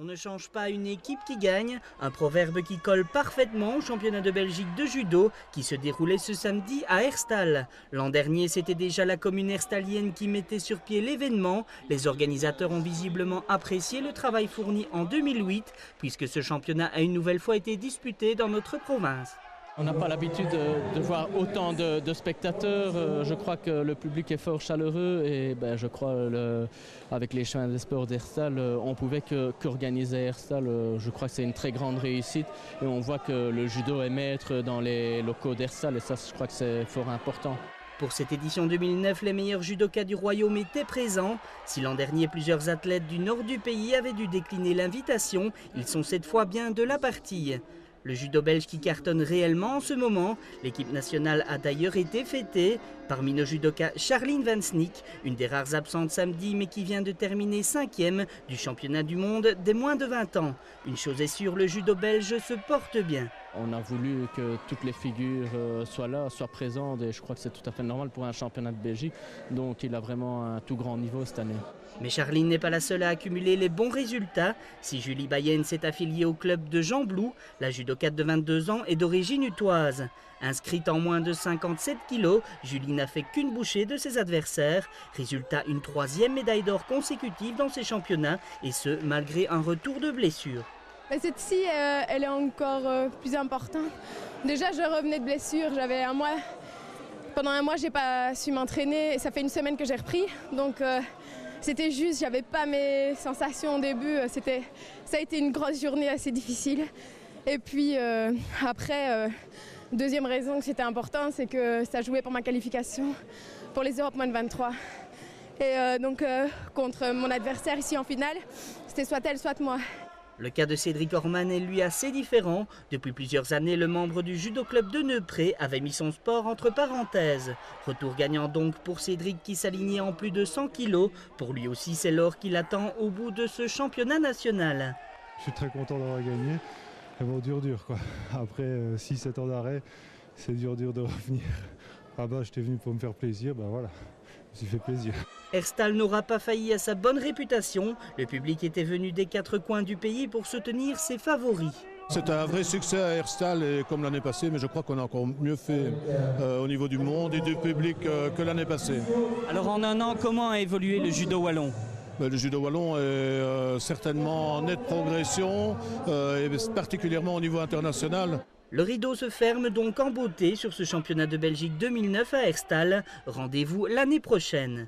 On ne change pas une équipe qui gagne, un proverbe qui colle parfaitement au championnat de Belgique de judo qui se déroulait ce samedi à Herstal. L'an dernier, c'était déjà la commune herstalienne qui mettait sur pied l'événement. Les organisateurs ont visiblement apprécié le travail fourni en 2008 puisque ce championnat a une nouvelle fois été disputé dans notre province. On n'a pas l'habitude de voir autant de spectateurs. Je crois que le public est fort chaleureux et je crois avec les chemins des sports d'Herstal, on pouvait qu'organiser Herstal. Je crois que c'est une très grande réussite et on voit que le judo est maître dans les locaux d'Herstal et ça, je crois que c'est fort important. Pour cette édition 2009, les meilleurs judokas du royaume étaient présents. Si l'an dernier, plusieurs athlètes du nord du pays avaient dû décliner l'invitation, ils sont cette fois bien de la partie. Le judo belge qui cartonne réellement en ce moment, l'équipe nationale a d'ailleurs été fêtée. Parmi nos judokas, Charline Van Snick, une des rares absentes samedi mais qui vient de terminer 5e du championnat du monde des moins de 20 ans. Une chose est sûre, le judo belge se porte bien. On a voulu que toutes les figures soient là, soient présentes et je crois que c'est tout à fait normal pour un championnat de Belgique. Donc il a vraiment un tout grand niveau cette année. Mais Charline n'est pas la seule à accumuler les bons résultats. Si Julie Bayenne s'est affiliée au club de Jean Blou, la judokate de 22 ans est d'origine utoise. Inscrite en moins de 57 kilos, Julie n'a fait qu'une bouchée de ses adversaires. Résultat, une 3e médaille d'or consécutive dans ces championnats et ce, malgré un retour de blessure. Cette-ci, elle est encore plus importante. Déjà, je revenais de blessure. J'avais un mois. Pendant un mois, j'ai pas su m'entraîner. Ça fait une semaine que j'ai repris. Donc, c'était juste, j'avais pas mes sensations au début. Ça a été une grosse journée assez difficile. Et puis, après, deuxième raison que c'était important, c'est que ça jouait pour ma qualification pour les Europes moins de 23. Et donc, contre mon adversaire ici en finale, c'était soit elle, soit moi. Le cas de Cédric Orman est lui assez différent. Depuis plusieurs années, le membre du judo club de Neupré avait mis son sport entre parenthèses. Retour gagnant donc pour Cédric qui s'alignait en plus de 100 kilos. Pour lui aussi, c'est l'or qui l'attend au bout de ce championnat national. Je suis très content d'avoir gagné. Et bon, dur quoi. Après 6-7 ans d'arrêt, c'est dur de revenir. Ah j'étais venu pour me faire plaisir, voilà. Je me suis fait plaisir. Herstal n'aura pas failli à sa bonne réputation. Le public était venu des 4 coins du pays pour soutenir ses favoris. C'est un vrai succès à Herstal et comme l'année passée, mais je crois qu'on a encore mieux fait au niveau du monde et du public que l'année passée. Alors en un an, comment a évolué le judo wallon ? Le judo wallon est certainement en nette progression, et particulièrement au niveau international. Le rideau se ferme donc en beauté sur ce championnat de Belgique 2009 à Herstal. Rendez-vous l'année prochaine.